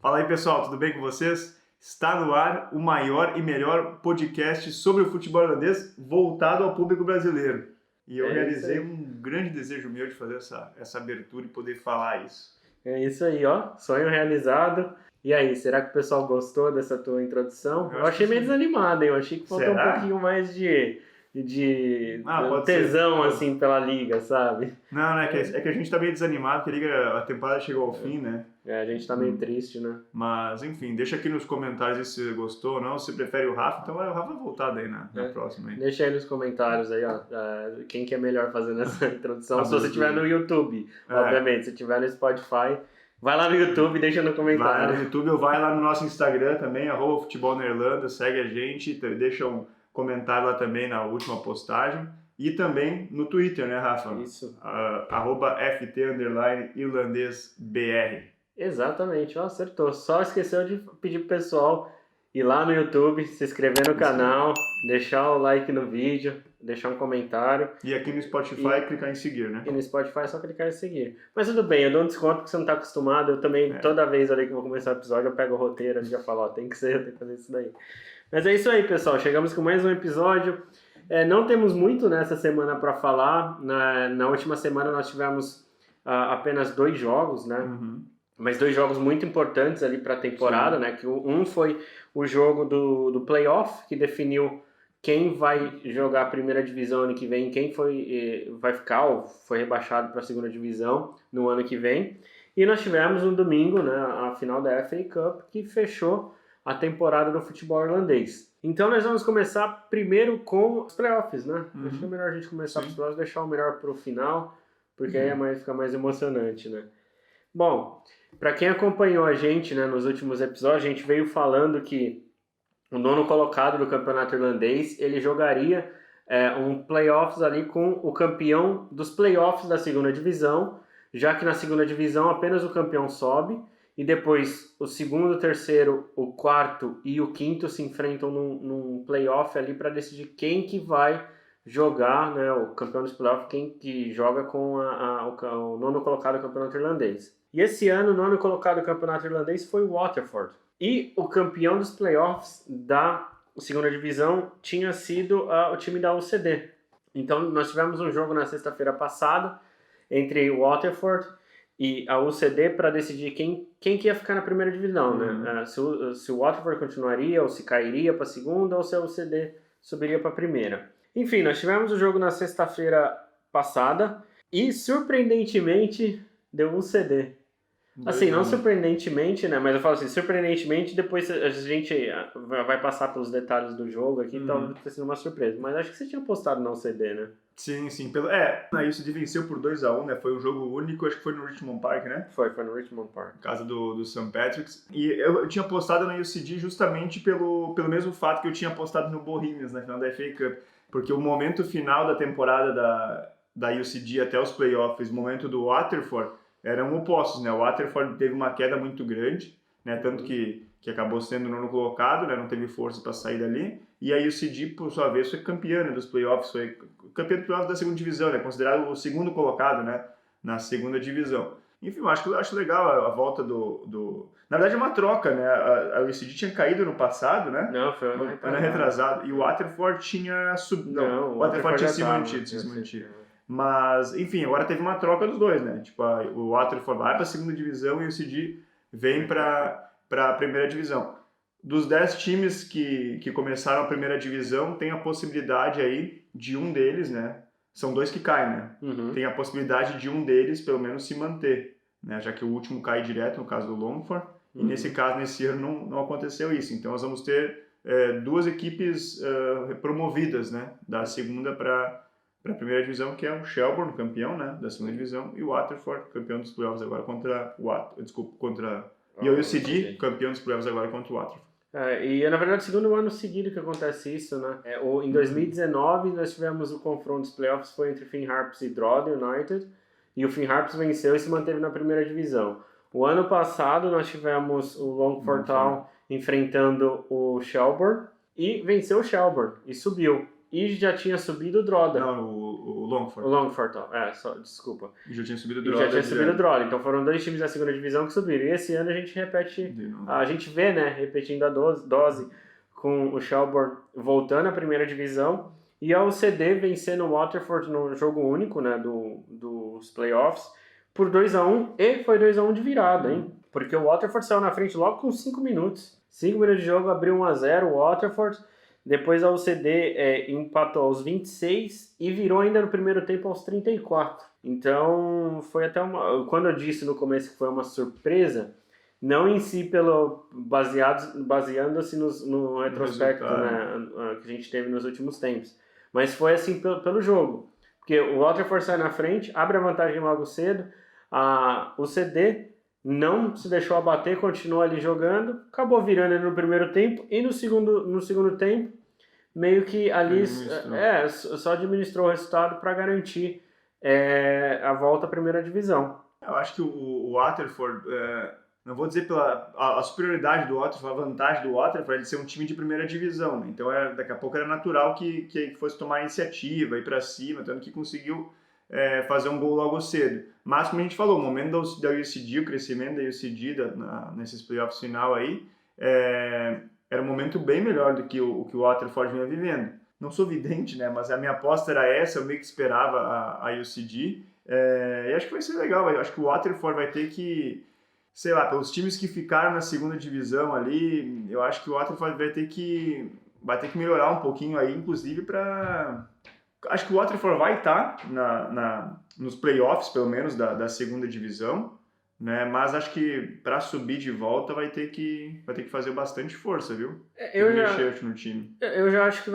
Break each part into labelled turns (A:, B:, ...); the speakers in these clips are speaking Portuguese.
A: Fala aí, pessoal, tudo bem com vocês? Está no ar o maior e melhor podcast sobre o futebol irlandês voltado ao público brasileiro. E eu realizei um grande desejo meu de fazer essa abertura e poder falar isso.
B: É isso aí, ó. Sonho realizado. E aí, será que o pessoal gostou dessa tua introdução? Eu achei meio desanimado, hein? Eu achei que faltou um pouquinho mais de tesão, assim, pela liga, sabe?
A: Não, é que a gente tá meio desanimado, porque a temporada chegou ao fim, né?
B: A gente tá meio triste, né?
A: Mas, enfim, deixa aqui nos comentários se você gostou ou não, se prefere o Rafa, então o Rafa vai voltar daí na próxima. Aí.
B: Deixa aí nos comentários aí, ó, quem que é melhor fazendo essa introdução, se você estiver no YouTube, obviamente, se estiver no Spotify, vai lá no YouTube e deixa no comentário.
A: Vai no YouTube ou vai lá no nosso Instagram também, @futebol na Irlanda, segue a gente, deixa um comentário lá também na última postagem. E também no Twitter, né, Rafa?
B: Isso.
A: @ft_irlandesbr.
B: Exatamente, ó, acertou. Só esqueceu de pedir pro pessoal ir lá no YouTube, se inscrever no canal, deixar o like no vídeo, deixar um comentário.
A: E aqui no Spotify clicar em seguir, né?
B: E no Spotify é só clicar em seguir. Mas tudo bem, eu dou um desconto porque você não tá acostumado. Eu também, toda vez ali que eu vou começar o episódio, eu pego o roteiro e já falo, ó, tem que ser, eu tenho que fazer isso daí. Mas é isso aí, pessoal. Chegamos com mais um episódio. Não temos muito nessa semana para falar. Na última semana nós tivemos apenas 2 jogos, né?
A: Uhum.
B: Mas 2 jogos muito importantes ali para a temporada, né? Que um foi o jogo do playoff, que definiu quem vai jogar a primeira divisão ano que vem, quem vai ficar ou foi rebaixado para a segunda divisão no ano que vem. E nós tivemos no domingo, né, a final da FA Cup, que fechou a temporada do futebol irlandês. Então nós vamos começar primeiro com os playoffs, né?
A: Uhum.
B: Acho que é melhor a gente começar com os playoffs, deixar o melhor para o final, porque aí fica mais emocionante, né? Bom, para quem acompanhou a gente, né, nos últimos episódios, a gente veio falando que o 9º colocado do campeonato irlandês, ele jogaria um playoffs ali com o campeão dos playoffs da segunda divisão, já que na segunda divisão apenas o campeão sobe, e depois o segundo, o terceiro, o quarto e o quinto se enfrentam num playoff ali para decidir quem que vai jogar, né, o campeão dos playoffs, quem que joga com o 9º colocado do campeonato irlandês. E esse ano, o 9º colocado do campeonato irlandês foi o Waterford. E o campeão dos playoffs da segunda divisão tinha sido o time da UCD. Então nós tivemos um jogo na sexta-feira passada entre o Waterford e a UCD para decidir quem que ia ficar na primeira divisão, né? Se o Waterford continuaria, ou se cairia para a segunda, ou se a UCD subiria para a primeira. Enfim, nós tivemos o jogo na sexta-feira passada e, surpreendentemente, deu UCD. Assim, não surpreendentemente, né? Mas eu falo assim, surpreendentemente, depois a gente vai passar pelos detalhes do jogo aqui, então vai ter sido uma surpresa. Mas acho que você tinha postado na UCD, né?
A: Sim. A UCD venceu por 2-1, né? Foi um jogo único, acho que foi no Richmond Park, né?
B: Foi no Richmond Park.
A: Casa do St. Patrick's. E eu tinha postado na UCD justamente pelo mesmo fato que eu tinha postado no Bohemians, na final da FA Cup. Porque o momento final da temporada da UCD até os playoffs, o momento do Waterford, eram opostos, né? O Waterford teve uma queda muito grande, né? Tanto que acabou sendo o 9º colocado, né? Não teve força para sair dali. E a UCD, por sua vez, foi campeã, né, dos playoffs, foi campeã dos playoffs da segunda divisão, né? Considerado o 2º colocado, né? Na segunda divisão. Enfim, eu acho legal a volta do... Na verdade é uma troca, né? A UCD tinha caído no passado, né?
B: Não, foi ano
A: retrasado. E o Waterford tinha subido. Não, o Waterford tinha se mantido. Mas, enfim, agora teve uma troca dos dois, né? Tipo, o Waterford vai para a segunda divisão e o UCD vem para a primeira divisão. Dos 10 times que começaram a primeira divisão, tem a possibilidade aí de um deles, né? São 2 que caem, né? Tem a possibilidade de um deles, pelo menos, se manter, né? Já que o último cai direto, no caso do Longford. E nesse caso, nesse ano, não aconteceu isso. Então, nós vamos ter 2 equipes promovidas, né? Da segunda para a primeira divisão, que é o Shelbourne, campeão, né, da segunda divisão, e o Waterford, campeão dos playoffs agora e o UCD, campeão dos playoffs agora contra o Waterford.
B: E na verdade, o segundo ano seguido que acontece isso, né? Em 2019, nós tivemos o confronto dos playoffs, foi entre Finn Harps e Drogheda United, e o Finn Harps venceu e se manteve na primeira divisão. O ano passado, nós tivemos o Longford Town enfrentando o Shelbourne, e venceu o Shelbourne, e subiu. e já tinha subido o Droda.
A: Não, o Longford.
B: O Longford, desculpa.
A: E já tinha subido o
B: Droda. E já tinha subido o Droda. Então foram 2 times da segunda divisão que subiram. E esse ano a gente repete, a gente vê, né, repetindo a dose com o Shelbourne voltando à primeira divisão e a UCD vencendo o Waterford no jogo único, né, dos playoffs por 2-1 e foi 2-1 de virada, hein? Porque o Waterford saiu na frente logo com 5 minutos. 5 minutos de jogo, abriu 1-0 o Waterford. Depois a UCD empatou aos 26 e virou ainda no primeiro tempo aos 34. Então, foi até quando eu disse no começo que foi uma surpresa, não em si baseando-se no retrospecto, né, que a gente teve nos últimos tempos, mas foi assim pelo jogo. Porque o Waterford sai na frente, abre a vantagem logo cedo, a UCD não se deixou abater, continuou ali jogando, acabou virando no primeiro tempo e no segundo tempo meio que ali só administrou o resultado para garantir a volta à primeira divisão.
A: Eu acho que o Waterford, não vou dizer a superioridade do Waterford, a vantagem do Waterford é de ser um time de primeira divisão, né? Então daqui a pouco era natural que fosse tomar a iniciativa, ir para cima, tanto que conseguiu fazer um gol logo cedo. Mas, como a gente falou, o momento da UCD, o crescimento da UCD nesses playoffs final aí, era um momento bem melhor do que o Waterford vinha vivendo. Não sou vidente, né? Mas a minha aposta era essa, eu meio que esperava a UCD. E acho que vai ser legal, acho que o Waterford vai ter que, sei lá, pelos times que ficaram na segunda divisão ali, eu acho que o Waterford vai ter que melhorar um pouquinho aí, inclusive para... Acho que o Waterford vai estar nos playoffs, pelo menos, da segunda divisão, né? Mas acho que para subir de volta vai ter que fazer bastante força, viu? Mexer no time.
B: Eu já acho que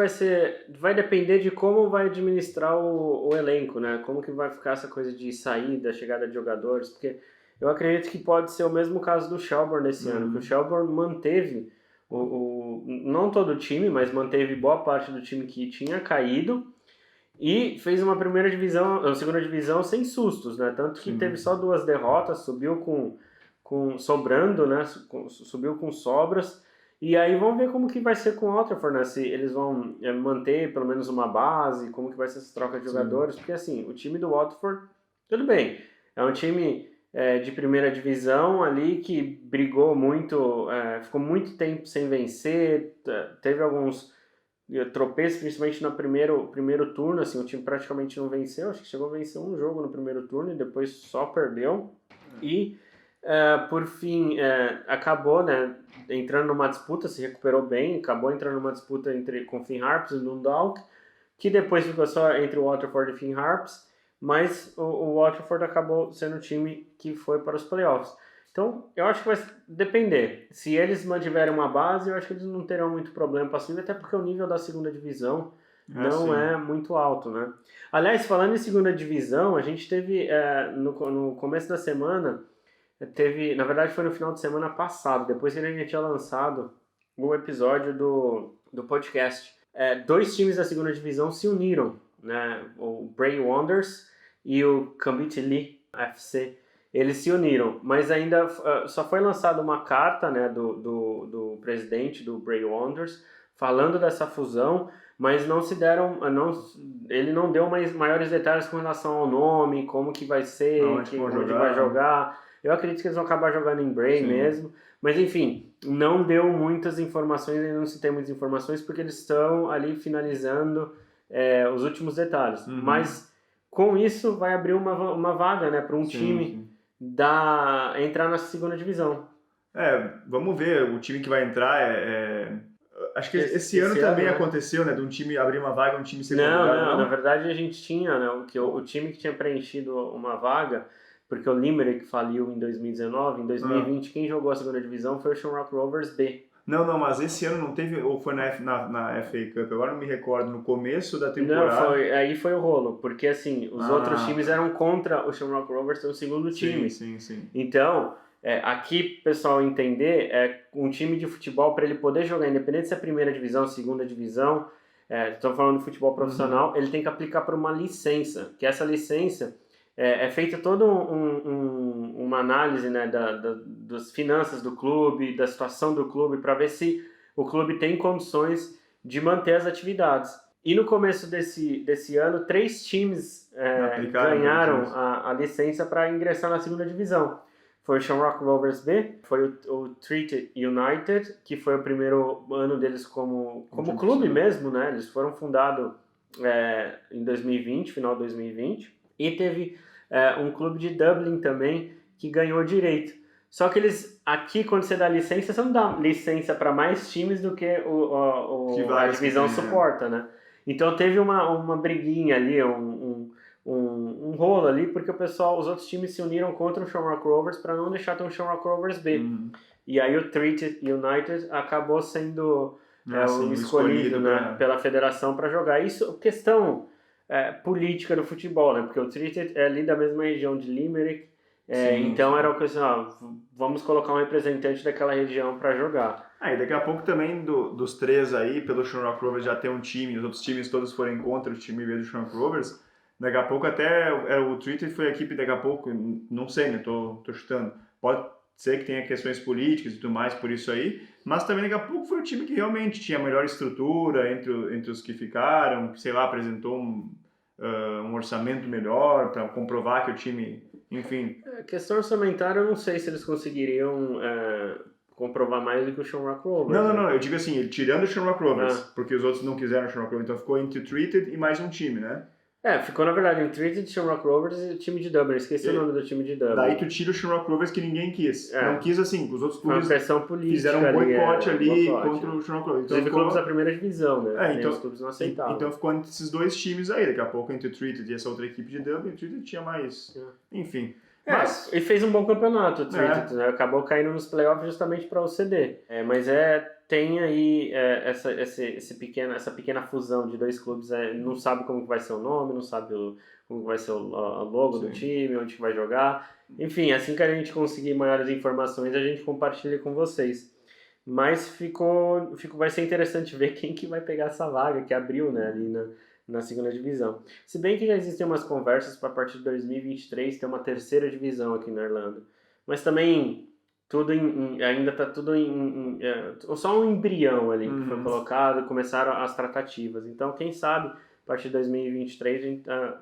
B: vai depender de como vai administrar o elenco, né? Como que vai ficar essa coisa de saída, chegada de jogadores, porque eu acredito que pode ser o mesmo caso do Shelbourne nesse ano, que o Shelbourne manteve não todo o time, mas manteve boa parte do time que tinha caído e fez uma segunda divisão sem sustos, né? Tanto que teve só 2 derrotas, subiu sobrando, né? Subiu com sobras. E aí vamos ver como que vai ser com o Waterford, né? Se eles vão manter pelo menos uma base, como que vai ser essa troca de jogadores. Porque assim, o time do Waterford, tudo bem, é um time de primeira divisão ali que brigou muito, ficou muito tempo sem vencer, teve alguns tropeços, principalmente no primeiro turno, assim, o time praticamente não venceu, acho que chegou a vencer um jogo no primeiro turno e depois só perdeu. E, por fim, acabou, né, entrando numa disputa, se recuperou bem, acabou entrando numa disputa com o Finn Harps e o Dundalk, que depois ficou só entre o Waterford e o Finn Harps, mas o Waterford acabou sendo o time que foi para os playoffs. Então, eu acho que vai depender. Se eles mantiverem uma base, eu acho que eles não terão muito problema para subir, até porque o nível da segunda divisão não é muito alto, né? Aliás, falando em segunda divisão, a gente teve, no começo da semana, na verdade foi no final de semana passado, depois que a gente tinha lançado o episódio do podcast. 2 times da segunda divisão se uniram, né? O Bray Wanderers e o Kambitili FC. Eles se uniram, mas ainda só foi lançada uma carta, né, do presidente do Bray Wanderers falando dessa fusão, mas ele não deu maiores detalhes com relação ao nome, como que vai ser, onde vai jogar. Eu acredito que eles vão acabar jogando em Bray mesmo, mas enfim, não deu muitas informações, ainda não se tem muitas informações, porque eles estão ali finalizando os últimos detalhes. Mas com isso vai abrir uma vaga, né, para um time entrar na segunda divisão.
A: Vamos ver, o time que vai entrar acho que esse ano também aconteceu, né, de um time abrir uma vaga, um time ser convidado.
B: Não, na verdade a gente tinha, né, o time que tinha preenchido uma vaga, porque o Limerick faliu em 2019, em 2020 quem jogou a segunda divisão foi o Shamrock Rovers B.
A: Não, mas esse ano não teve, ou foi na FA Cup, agora não me recordo, no começo da temporada.
B: Não, aí foi o rolo, porque assim, os outros times eram contra o Shamrock Rovers, o segundo time.
A: Sim.
B: Então, aqui, pessoal, entender, um time de futebol, para ele poder jogar, independente se é primeira divisão, segunda divisão, estamos falando de futebol profissional, ele tem que aplicar por uma licença, que essa licença é feita toda uma análise, né, das finanças do clube, da situação do clube, para ver se o clube tem condições de manter as atividades. E no começo desse ano, 3 times ganharam a licença para ingressar na segunda divisão. Foi o Shamrock Rovers B, foi o Treaty United, que foi o primeiro ano deles como clube mesmo, né? Eles foram fundados em 2020, final de 2020. E teve um clube de Dublin também, que ganhou direito. Só que eles, aqui, quando você dá licença, você não dá licença para mais times do que a divisão suporta, né? Então teve uma briguinha ali, um rolo ali, porque os outros times se uniram contra o Shamrock Rovers para não deixar ter um Shamrock Rovers B. E aí o Treaty United acabou sendo escolhido, né, pela federação para jogar. Isso, questão política do futebol, né? Porque o Treaty é ali da mesma região de Limerick, então era o que vamos colocar um representante daquela região para jogar.
A: E daqui a pouco também dos 3 aí, pelo Shamrock Rovers já tem um time, os outros times todos forem contra o time B do Shamrock Rovers, daqui a pouco até o Treaty foi a equipe, daqui a pouco, não sei, né, tô chutando, pode ser que tenha questões políticas e tudo mais por isso aí, mas também daqui a pouco foi o time que realmente tinha a melhor estrutura entre os que ficaram, sei lá, apresentou um orçamento melhor para comprovar que o time, enfim...
B: A questão orçamentária, eu não sei se eles conseguiriam comprovar mais do que o Shamrock Rovers.
A: Não, eu digo assim, tirando o Shamrock Rovers, porque os outros não quiseram o Shamrock Rovers, então ficou entre o Treated e mais um time, né?
B: Ficou na verdade entre Treated, Shamrock Rovers e o time de Dublin. Esqueci o nome do time de Dublin.
A: Daí tu tira o Shamrock Rovers que ninguém quis. Não quis assim, os outros clubes
B: fizeram
A: um boicote ali contra o Shamrock Rovers.
B: Então ficou clubes da primeira divisão, né? Então os clubes não aceitavam.
A: Então ficou entre esses 2 times aí. Daqui a pouco entre o Treated e essa outra equipe de Dublin, o Treated tinha mais... Enfim...
B: Mas... E fez um bom campeonato, o Treated, né? Acabou caindo nos playoffs justamente para o CD. Mas tem aí essa pequena fusão de 2 clubes. Não sabe como vai ser o nome, não sabe como vai ser o logo do time, onde que vai jogar. Enfim, assim que a gente conseguir maiores informações, a gente compartilha com vocês. Mas vai ser interessante ver quem que vai pegar essa vaga que abriu, né, ali na segunda divisão. Se bem que já existem umas conversas para a partir de 2023 ter uma terceira divisão aqui na Irlanda. Mas também ainda está tudo só um embrião ali que foi colocado, começaram as tratativas. Então, quem sabe, a partir de 2023,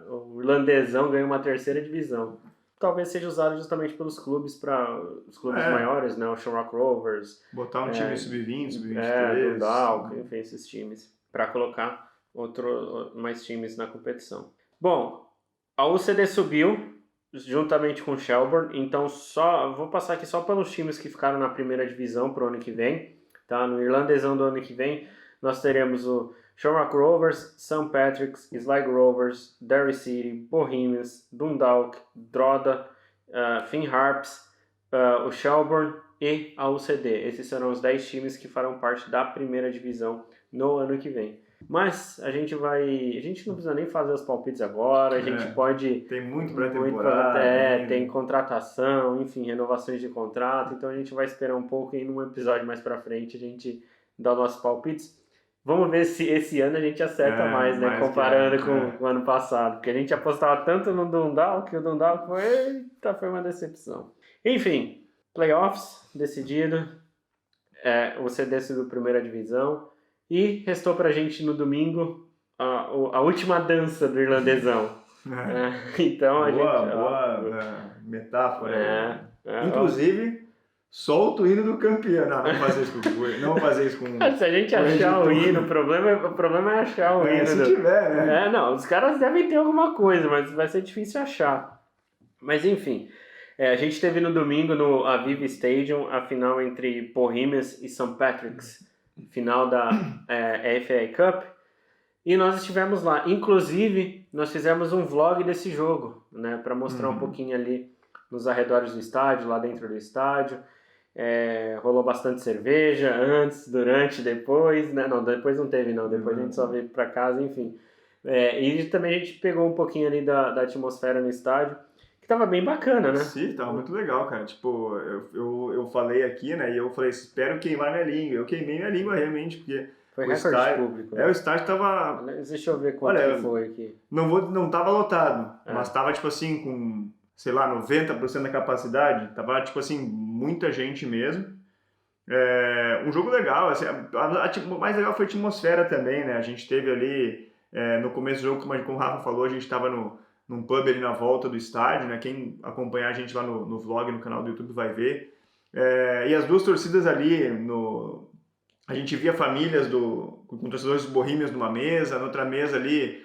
B: o irlandesão ganha uma terceira divisão. Talvez seja usado justamente pelos clubes, para os clubes maiores, né? O Shamrock Rovers.
A: Botar um time sub-20, sub-23.
B: Dundalk, enfim, esses times. Para colocar mais times na competição. Bom, a UCD subiu juntamente com o Shelbourne, então vou passar aqui só pelos times que ficaram na primeira divisão para o ano que vem, tá? No irlandesão do ano que vem nós teremos o Shamrock Rovers, St. Patrick's, Sligo Rovers, Derry City, Bohemians, Dundalk, Drogheda, Finn Harps, o Shelbourne e a UCD. Esses serão os 10 times que farão parte da primeira divisão no ano que vem. Mas a gente não precisa nem fazer os palpites agora, a gente pode...
A: Tem muito pré-temporada.
B: Tem contratação, enfim, renovações de contrato, então a gente vai esperar um pouco e num episódio mais pra frente a gente dá os nossos palpites. Vamos ver se esse ano a gente acerta mais, né, comparando com o ano passado, porque a gente apostava tanto no Dundalk que o Dundalk foi uma decepção. Enfim, playoffs decidido, o CD subiu primeira divisão. E restou pra gente no domingo a última dança do irlandesão. Então a gente...
A: Boa metáfora. Inclusive, solta o hino do campeão. Não vou fazer isso com...
B: Se a gente achar o hino, o problema é achar o hino.
A: Se tiver, né?
B: Não, os caras devem ter alguma coisa, mas vai ser difícil achar. Mas enfim, a gente teve no domingo no Aviva Stadium a final entre Bohemians e St. Patrick's. Final da FA Cup, e nós estivemos lá. Inclusive, nós fizemos um vlog desse jogo, né, para mostrar um pouquinho ali nos arredores do estádio, lá dentro do estádio. Rolou bastante cerveja, antes, durante, depois, né? Não, depois não teve não, depois a gente só veio para casa, enfim. E também a gente pegou um pouquinho ali da atmosfera no estádio, tava bem bacana, né?
A: Sim, tava muito legal, cara. Tipo, eu falei aqui, né? E eu falei, espero queimar minha língua. Eu queimei minha língua realmente, porque...
B: Foi recorde público.
A: Né? O estádio tava...
B: Deixa eu ver quanto que foi aqui.
A: Não tava lotado, mas tava, tipo assim, com, sei lá, 90% da capacidade. Tava, tipo assim, muita gente mesmo. Um jogo legal, assim, o mais legal foi a atmosfera também, né? A gente teve ali... No começo do jogo, como o Rafa falou, a gente estava num pub ali na volta do estádio, né? Quem acompanhar a gente lá no vlog, no canal do YouTube vai ver. E as duas torcidas ali, a gente via famílias com torcedores do Bohemians numa mesa, na outra mesa ali,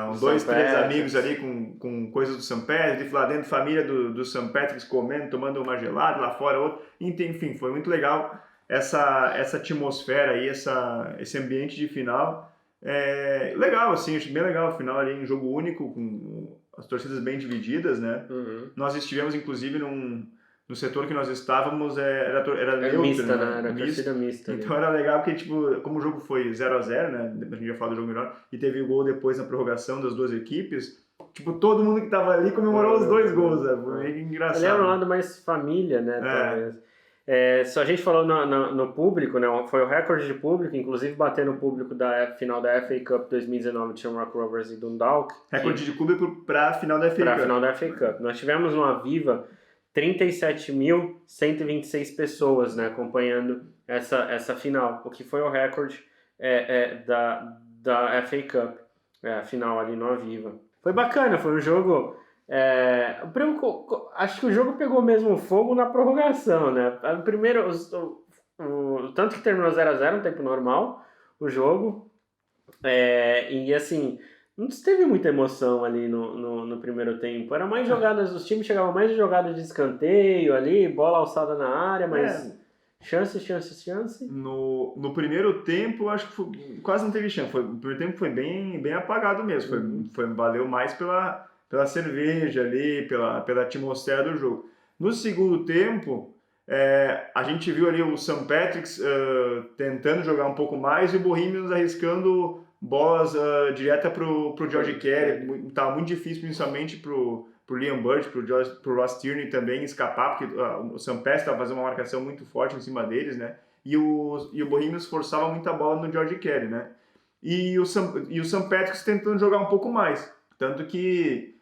A: uns 2, 3 amigos ali com coisas do St. Patrick's, lá dentro família do St. Patrick's comendo, tomando uma gelada, lá fora outro. Enfim, foi muito legal essa atmosfera aí, esse ambiente de final. Legal, assim, achei bem legal o final ali em jogo único, com as torcidas bem divididas, né?
B: Uhum.
A: Nós estivemos, inclusive, no setor que nós estávamos, era
B: mista,
A: né?
B: Era torcida mista.
A: Então era legal porque, tipo, como o jogo foi 0-0, né? A gente já falou do jogo melhor, e teve o gol depois na prorrogação das duas equipes, tipo, todo mundo que tava ali comemorou os 2 gols, né? Foi meio engraçado.
B: Ele é um lado mais família, né? Talvez. Só a gente falou no público, né? Foi o recorde de público, inclusive batendo o público da final da FA Cup 2019 de Shamrock Rovers e Dundalk.
A: Recorde de público para a final da FA Cup.
B: Para a final da FA Cup. Nós tivemos no Aviva 37.126 pessoas, né, acompanhando essa final, o que foi o recorde da FA Cup, a final ali no Aviva. Foi bacana, foi um jogo... acho que o jogo pegou mesmo fogo na prorrogação, né? Primeiro, tanto que terminou 0-0 no tempo normal, o jogo, e assim, não teve muita emoção ali no primeiro tempo. Era mais jogadas, os times chegavam mais de jogadas de escanteio ali, bola alçada na área, mas chance.
A: No primeiro tempo, acho que quase não teve chance. O primeiro tempo foi bem apagado mesmo. Valeu mais pela cerveja ali, pela atmosfera do jogo. No segundo tempo, a gente viu ali o St. Patrick's tentando jogar um pouco mais e o Bohemians arriscando bolas direta pro George Carey. Estava muito difícil, principalmente pro Liam Burge, pro Ross Tierney também escapar, porque o St. Patrick's estava fazendo uma marcação muito forte em cima deles, né? E o Bohemians forçava muita bola no George Carey, né? E o St. Patrick's tentando jogar um pouco mais. Tanto que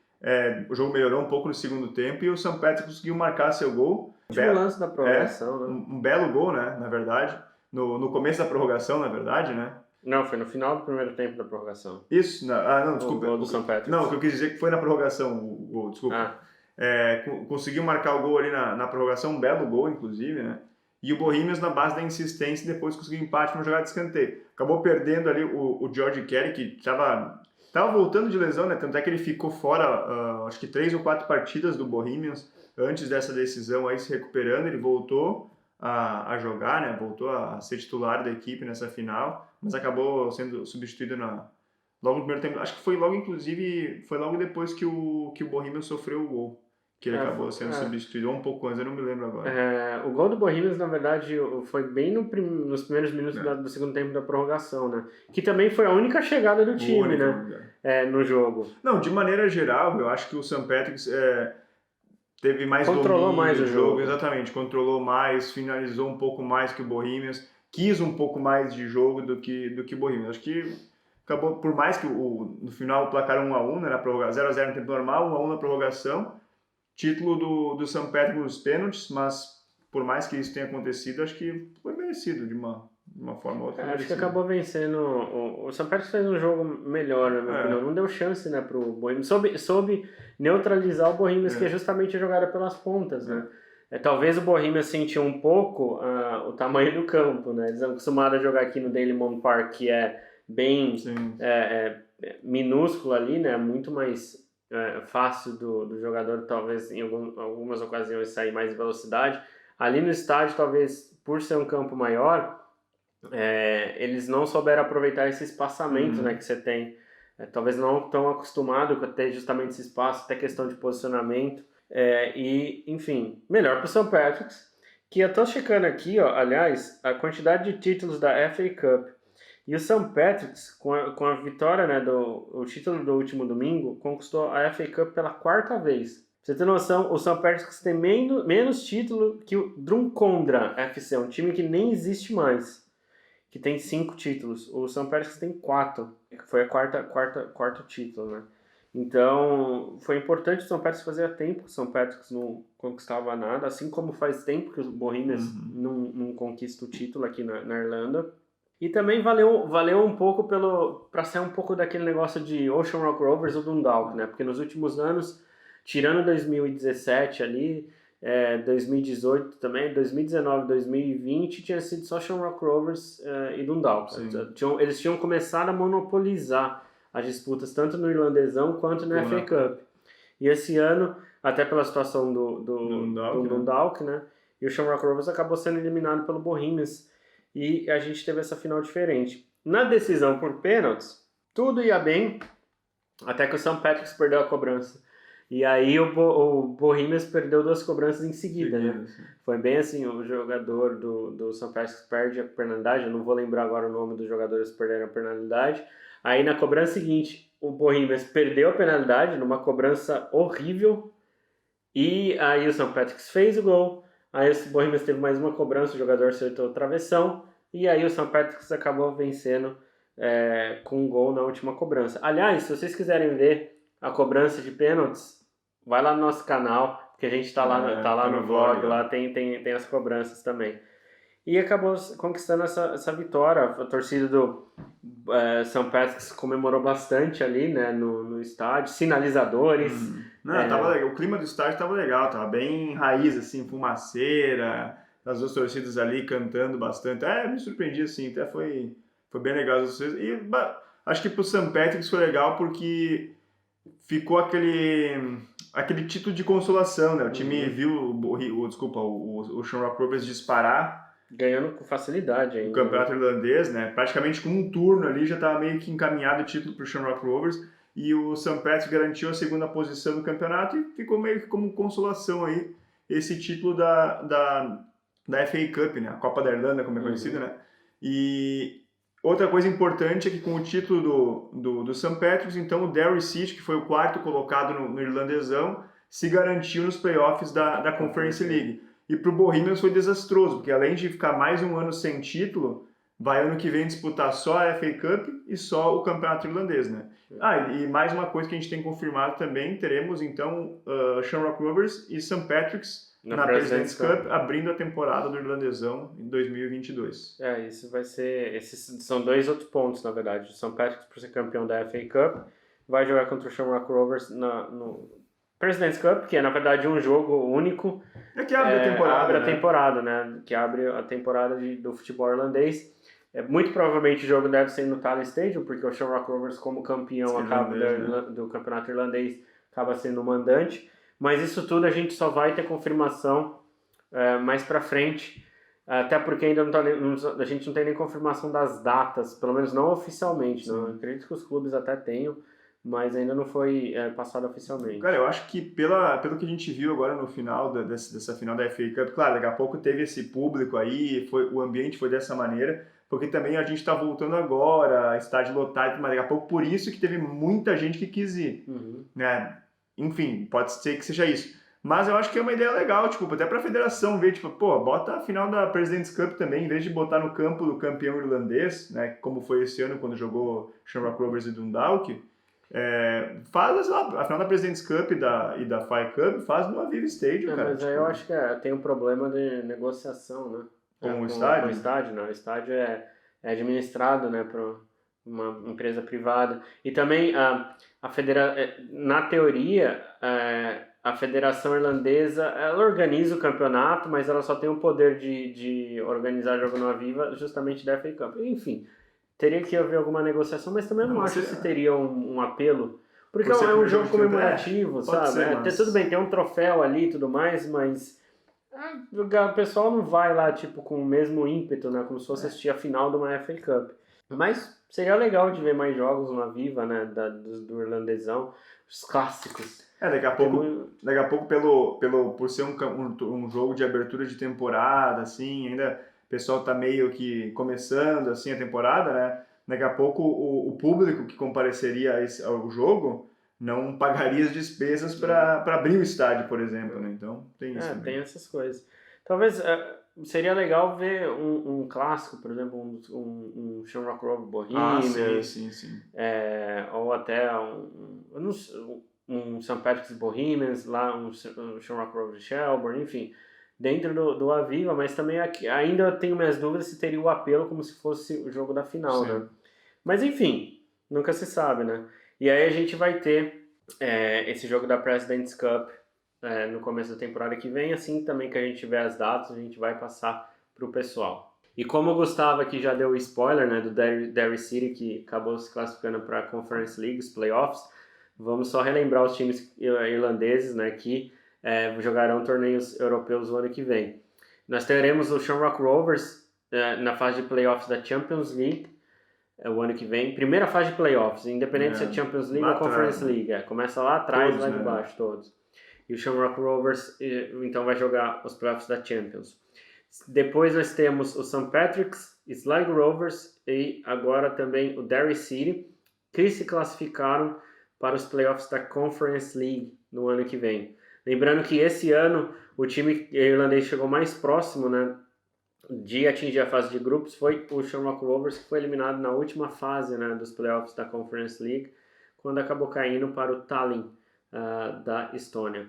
A: o jogo melhorou um pouco no segundo tempo e o St. Patrick's conseguiu marcar seu gol.
B: Um lance da prorrogação, né?
A: Um belo gol, né? Na verdade. No começo da prorrogação, na verdade, né?
B: Não, foi no final do primeiro tempo da prorrogação.
A: Isso? Não, desculpa.
B: O gol do St. Patrick's.
A: Não, o que eu quis dizer é que foi na prorrogação o gol, desculpa. Conseguiu marcar o gol ali na prorrogação, um belo gol, inclusive, né? E o Bohemians, na base da insistência, depois conseguiu empate numa jogada de escanteio. Acabou perdendo ali o George Carey, que estava voltando de lesão, né? Tanto é que ele ficou fora, acho que 3 ou 4 partidas do Bohemians antes dessa decisão aí, se recuperando. Ele voltou a jogar, né? Voltou a ser titular da equipe nessa final, mas acabou sendo substituído logo no primeiro tempo. Acho que foi logo depois que o Bohemians sofreu o gol, que ele acabou sendo substituído, ou um pouco antes, eu não me lembro agora.
B: O gol do Bohemians, na verdade, foi bem nos primeiros minutos do segundo tempo da prorrogação, né? Que também foi a única chegada do time, né? No jogo.
A: Não, de maneira geral, eu acho que o St. Patrick's teve mais
B: controlou mais o jogo.
A: Exatamente, controlou mais, finalizou um pouco mais que o Bohemians, quis um pouco mais de jogo do que o Bohemians. Acho que acabou, por mais que no final o placar 1-1, né, na prorrogação, 0-0 no tempo normal, 1-1 na prorrogação, título do St. Patrick's nos pênaltis, mas por mais que isso tenha acontecido, acho que foi merecido de uma forma ou outra.
B: Acho que acabou vencendo. O St. Patrick's fez um jogo melhor, na minha opinião. Não deu chance, né, pro Bohemians. Soube neutralizar o Bohemians, que é justamente a jogada pelas pontas, né? Talvez o Bohemians sentiu um pouco o tamanho do campo, né? Eles estão acostumados a jogar aqui no Dalymount Park, que é bem minúsculo ali, né? Muito mais fácil do jogador, talvez, em algumas ocasiões, sair mais de velocidade. Ali no estádio, talvez, por ser um campo maior, eles não souberam aproveitar esse espaçamento, né, que você tem. Talvez não tão acostumado a ter justamente esse espaço, até questão de posicionamento. Enfim, melhor para o St. Patrick's, que eu tô checando aqui, ó, aliás, a quantidade de títulos da FA Cup. E o St. Patrick's, com a vitória, né, o título do último domingo, conquistou a FA Cup pela 4ª vez. Pra você ter noção, o St. Patrick's tem menos título que o Drumcondra FC, um time que nem existe mais, que tem 5 títulos. O St. Patrick's tem 4, que foi a quarto título, né? Então, foi importante o St. Patrick's fazer tempo que o St. Patrick's não conquistava nada, assim como faz tempo que o Bohemians não conquista o título aqui na Irlanda. E também valeu um pouco para ser um pouco daquele negócio de Ocean Rock Rovers ou Dundalk, né? Porque nos últimos anos, tirando 2017 ali, 2018 também, 2019, 2020, tinha sido só Ocean Rock Rovers e Dundalk. Eles tinham começado a monopolizar as disputas tanto no Irlandesão quanto no FA Cup. E esse ano, até pela situação do Dundalk, né? E o Shamrock Rovers acabou sendo eliminado pelo Bohemians. E a gente teve essa final diferente. Na decisão por pênaltis, tudo ia bem, até que o St. Patrick's perdeu a cobrança. E aí o Bohemians perdeu 2 cobranças em seguida, né? Foi bem assim, o jogador do St. Patrick's perde a penalidade, eu não vou lembrar agora o nome dos jogadores que perderam a penalidade. Aí na cobrança seguinte, o Bohemians perdeu a penalidade numa cobrança horrível. E aí o St. Patrick's fez o gol. Aí o Bohemians teve mais uma cobrança, o jogador acertou o travessão. E aí o St. Patrick's acabou vencendo com um gol na última cobrança. Aliás, se vocês quiserem ver a cobrança de pênaltis, vai lá no nosso canal, porque a gente tá lá no vlog, lá tem as cobranças também. E acabou conquistando essa vitória. A torcida do St. Patrick's comemorou bastante ali, né, no estádio, sinalizadores.
A: O clima do estádio estava legal, estava bem raiz, assim, fumaceira, as 2 torcidas ali cantando bastante. Me surpreendi, assim, até foi bem legal as torcidas. E acho que pro St. Patrick's foi legal porque ficou aquele título de consolação, né? O time viu o Shamrock Rovers disparar,
B: ganhando com facilidade ainda.
A: O campeonato irlandês, né? Praticamente com um turno ali já estava meio que encaminhado o título para o Shamrock Rovers e o St. Patrick's garantiu a 2ª posição no campeonato e ficou meio que como consolação aí esse título da FA Cup, né? A Copa da Irlanda, como é conhecido, né? E outra coisa importante é que com o título do St. Patrick's, então o Derry City, que foi o 4º colocado no Irlandesão, se garantiu nos playoffs da Conference League. E para o Bohemians foi desastroso, porque além de ficar mais um ano sem título, vai ano que vem disputar só a FA Cup e só o campeonato irlandês, né? E mais uma coisa que a gente tem confirmado também, teremos então Shamrock Rovers e St. Patrick's na President's Cup, abrindo a temporada do Irlandesão em 2022.
B: Isso vai ser... Esses são 2 outros pontos, na verdade. O St. Patrick's, por ser campeão da FA Cup, vai jogar contra o Shamrock Rovers no President's Cup, que é, na verdade, um jogo único.
A: Que abre a temporada.
B: Abre a temporada, né? Que abre a temporada do futebol irlandês. Muito provavelmente o jogo deve ser no Tally Stadium, porque o Shamrock Rovers, como campeão do campeonato irlandês, acaba sendo o mandante. Mas isso tudo a gente só vai ter confirmação mais pra frente, até porque ainda a gente não tem nem confirmação das datas, pelo menos não oficialmente. Não, acredito que os clubes até tenham, mas ainda não foi passado oficialmente.
A: Cara, eu acho que pelo que a gente viu agora no final dessa final da FA Cup, claro, daqui a pouco teve esse público aí, o ambiente foi dessa maneira, porque também a gente está voltando agora, estádio lotado, mas daqui a pouco por isso que teve muita gente que quis ir, né? Enfim, pode ser que seja isso. Mas eu acho que é uma ideia legal, tipo, até pra federação ver, tipo, bota a final da President's Cup também, em vez de botar no campo do campeão irlandês, né, como foi esse ano quando jogou Shamrock Rovers e Dundalk, faz a final da President's Cup e da FA Cup, faz no Aviva Stadium, cara.
B: Mas aí eu acho que tem um problema de negociação, né?
A: Com o estádio?
B: Com o estádio, não. O estádio é administrado, né, por uma empresa privada. E também, na teoria, a Federação Irlandesa, ela organiza o campeonato, mas ela só tem o poder de organizar jogo no Aviva justamente da FA Cup. Enfim, teria que haver alguma negociação, mas também não acho que teria um apelo. Porque é um jogo comemorativo, sabe? Tudo bem, tem um troféu ali e tudo mais, mas o pessoal não vai lá tipo com o mesmo ímpeto, né? Como se fosse assistir a final de uma FA Cup. Mas seria legal de ver mais jogos no Aviva, né? Do irlandesão, os clássicos.
A: Daqui a pouco por ser um jogo de abertura de temporada, assim, ainda o pessoal tá meio que começando assim a temporada, né? Daqui a pouco o público que compareceria ao jogo não pagaria as despesas para abrir o estádio, por exemplo, né? Então tem isso.
B: Tem essas coisas. Talvez seria legal ver um clássico, por exemplo, um Shamrock Rovers Bohemians.
A: Sim.
B: Ou até um St. Patrick's Bohemians, lá um Shamrock Rovers Shelbourne, enfim. dentro do Aviva, mas também ainda eu tenho minhas dúvidas se teria o apelo como se fosse o jogo da final, né? Mas enfim, nunca se sabe, né? E aí a gente vai ter esse jogo da President's Cup no começo da temporada que vem, assim também que a gente tiver as datas, a gente vai passar para o pessoal. E como o Gustavo aqui já deu o spoiler, né, do Derry City, que acabou se classificando para a Conference League, os playoffs, vamos só relembrar os times irlandeses, né, que jogarão torneios europeus o ano que vem. Nós teremos o Shamrock Rovers na fase de playoffs da Champions League o ano que vem. Primeira fase de playoffs, independente se é Champions League ou Conference League. Começa lá atrás, todos, lá de baixo, todos. E o Shamrock Rovers, então, vai jogar os playoffs da Champions. Depois nós temos o St. Patrick's, Sligo Rovers e agora também o Derry City, que se classificaram para os playoffs da Conference League no ano que vem. Lembrando que esse ano o time irlandês chegou mais próximo, né, de atingir a fase de grupos foi o Shamrock Rovers, que foi eliminado na última fase, né, dos playoffs da Conference League, quando acabou caindo para o Tallinn da Estônia.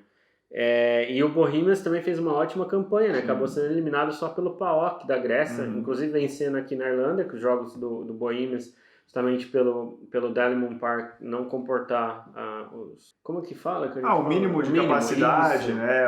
B: E o Bohemians também fez uma ótima campanha, né? Acabou sendo eliminado só pelo PAOK da Grécia, inclusive vencendo aqui na Irlanda, que os jogos do Bohemians, justamente pelo Dalymount Park não comportar os... Como que fala?
A: O mínimo de capacidade, isso, né?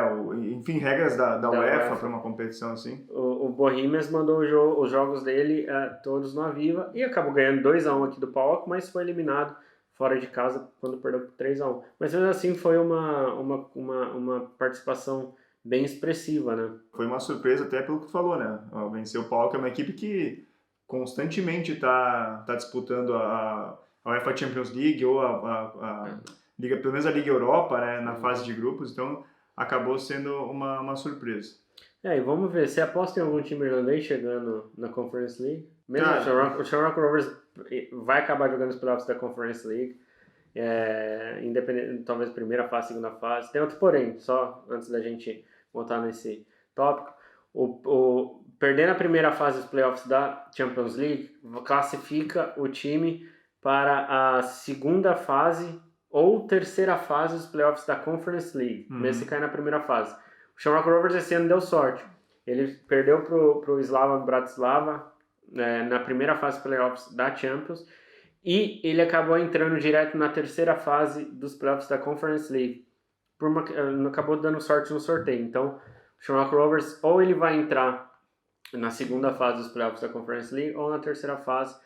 A: Enfim, regras da UEFA para uma competição assim.
B: O Bohemians mandou os jogos dele todos no Aviva e acabou ganhando 2-1 aqui do PAOK, mas foi eliminado fora de casa quando perdeu por 3-1. Mas mesmo assim foi uma participação bem expressiva, né?
A: Foi uma surpresa até pelo que tu falou, né? Vencer o PAOK é uma equipe que constantemente está disputando a UEFA Champions League ou a Liga, pelo menos a Liga Europa, né? Na fase de grupos, então acabou sendo uma surpresa.
B: E vamos ver, você aposta em algum time irlandês chegando na Conference League? Mesmo o Shamrock Rovers vai acabar jogando os playoffs da Conference League, independente, talvez primeira fase, segunda fase. Tem outro porém, só antes da gente voltar nesse tópico, perder na primeira fase dos playoffs da Champions League classifica o time para a segunda fase ou terceira fase dos playoffs da Conference League, mesmo se cair na primeira fase. O Shamrock Rovers esse ano deu sorte. Ele perdeu para o Slava Bratislava na primeira fase dos playoffs da Champions e ele acabou entrando direto na terceira fase dos playoffs da Conference League. Acabou dando sorte no sorteio. Então, o Shamrock Rovers ou ele vai entrar na segunda fase dos playoffs da Conference League ou na terceira fase.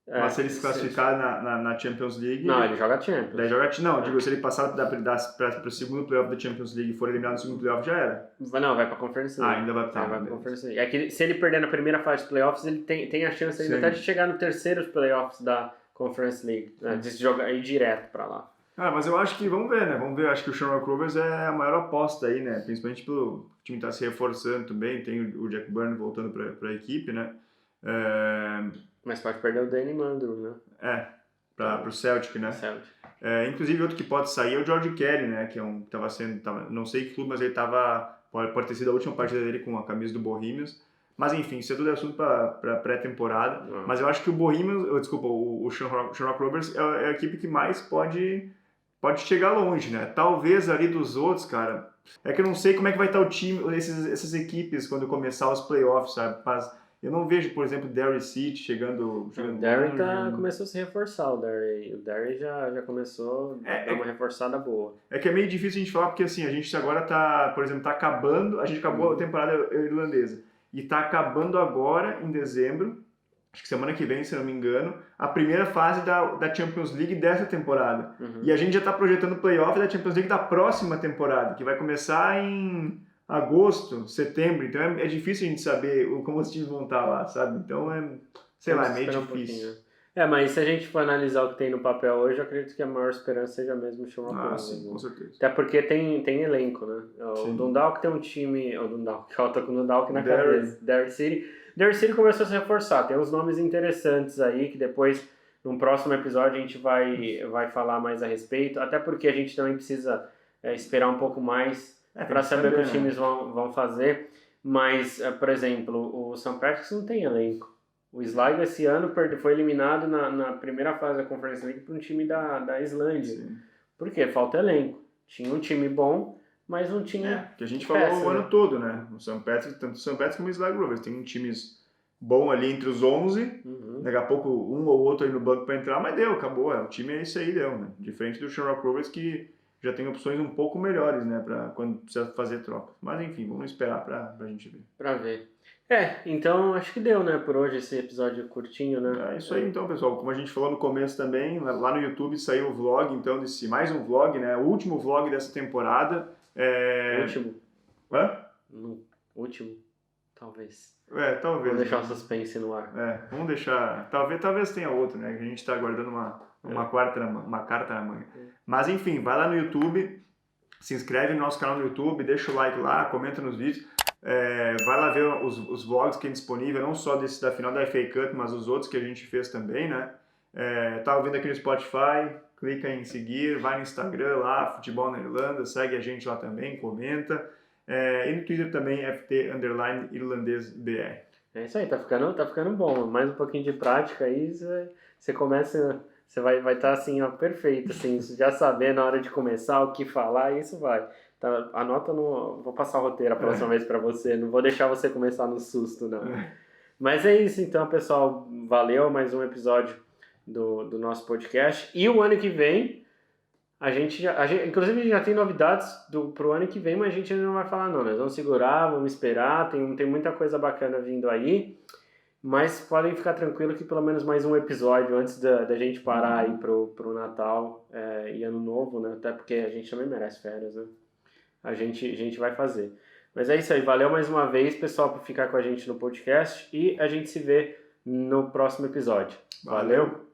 A: Mas se ele se classificar na Champions League...
B: Não, ele joga Champions.
A: Digo, se ele passar para o segundo playoff da Champions League e for eliminado no segundo playoff, já era.
B: Não, vai para a Conference League.
A: Ainda vai para
B: a Conference League. É que se ele perder na primeira fase dos playoffs, ele tem a chance ainda até de chegar no terceiro playoffs da Conference League, né? De jogar ir direto para lá.
A: Mas eu acho que, vamos ver, né? Vamos ver, acho que o Shamrock Rovers é a maior aposta aí, né? Principalmente pelo time estar se reforçando também, tem o Jack Byrne voltando para a equipe, né?
B: Mas pode perder o Danny Mandro, né?
A: Para o Celtic, né? Inclusive, outro que pode sair é o George Kelly, né? Que estava sendo, não sei que clube, mas ele pode ter sido a última partida dele com a camisa do Bohemians. Mas enfim, isso é tudo assunto para pré-temporada. Mas eu acho que o o Shamrock Rovers é a equipe que mais pode chegar longe, né? Talvez ali dos outros, cara, é que eu não sei como é que vai estar o time, essas equipes quando começar os playoffs, sabe? Mas eu não vejo, por exemplo, o Derry City chegando
B: o Derry começou a se reforçar, o Derry já começou a dar uma reforçada boa.
A: É que é meio difícil a gente falar, porque assim, a gente agora tá, por exemplo, acabando, a gente acabou a temporada irlandesa, e tá acabando agora, em dezembro, acho que semana que vem, se não me engano, a primeira fase da Champions League dessa temporada. E a gente já tá projetando o playoff da Champions League da próxima temporada, que vai começar em agosto, setembro, então é difícil a gente saber como os times vão estar lá, sabe? Então é meio difícil.
B: Mas se a gente for analisar o que tem no papel hoje, eu acredito que a maior esperança seja mesmo o Shamrock Rovers.
A: Sim, com certeza.
B: Até porque tem elenco, né? O Dundalk tem um time... O Dundalk, eu tô com o Dundalk na cabeça. Derry City começou a se reforçar. Tem uns nomes interessantes aí que depois, num próximo episódio, a gente vai falar mais a respeito. Até porque a gente também precisa esperar um pouco mais para saber o que os times vão fazer. Mas, por exemplo, o St. Patrick's não tem elenco. O Sligo esse ano foi eliminado na primeira fase da Conference League por um time da Islândia. Por quê? Falta elenco. Tinha um time bom, mas um time...
A: que a gente falou o ano todo, né? O St. Patrick's, tanto o St. Patrick's como o Sligo Rovers, tem times bom ali entre os 11, daqui a pouco um ou outro aí no banco para entrar, mas acabou, o time é isso aí, né? Diferente do Shamrock Rovers, que já tem opções um pouco melhores, né, para quando precisa fazer troca. Mas enfim, vamos esperar para a gente ver.
B: Para ver. Então acho que deu, né, por hoje esse episódio curtinho, né?
A: É isso aí então, pessoal. Como a gente falou no começo também, lá no YouTube saiu o vlog, então, mais um vlog, né? O último vlog dessa temporada.
B: Último?
A: Hã?
B: No último, talvez.
A: Talvez.
B: Vamos deixar o suspense no ar.
A: Vamos deixar. Talvez tenha outro, né? Que a gente está aguardando uma carta na manga. Mas enfim, vai lá no YouTube, se inscreve no nosso canal no YouTube, deixa o like lá, comenta nos vídeos. Vai lá ver os vlogs que tem disponível, não só desse da final da FA Cup, mas os outros que a gente fez também, né? Tá ouvindo aqui no Spotify, clica em seguir, vai no Instagram lá, Futebol na Irlanda, segue a gente lá também, comenta. E no Twitter também, FT_irlandesBR.
B: É isso aí, tá ficando bom. Mais um pouquinho de prática aí, você começa, você vai estar assim, ó, perfeito, assim, já saber na hora de começar o que falar, e isso vai. Tá, anota vou passar o roteiro a próxima vez para você, não vou deixar você começar no susto, não. Mas é isso então, pessoal, valeu, mais um episódio do nosso podcast. E o ano que vem, inclusive a gente já tem novidades pro ano que vem, mas a gente ainda não vai falar não, nós vamos segurar, vamos esperar, tem muita coisa bacana vindo aí, mas podem ficar tranquilos que pelo menos mais um episódio antes da gente parar aí pro Natal e Ano Novo, né? Até porque a gente também merece férias, né? A gente vai fazer. Mas é isso aí, valeu mais uma vez, pessoal, por ficar com a gente no podcast e a gente se vê no próximo episódio. Valeu.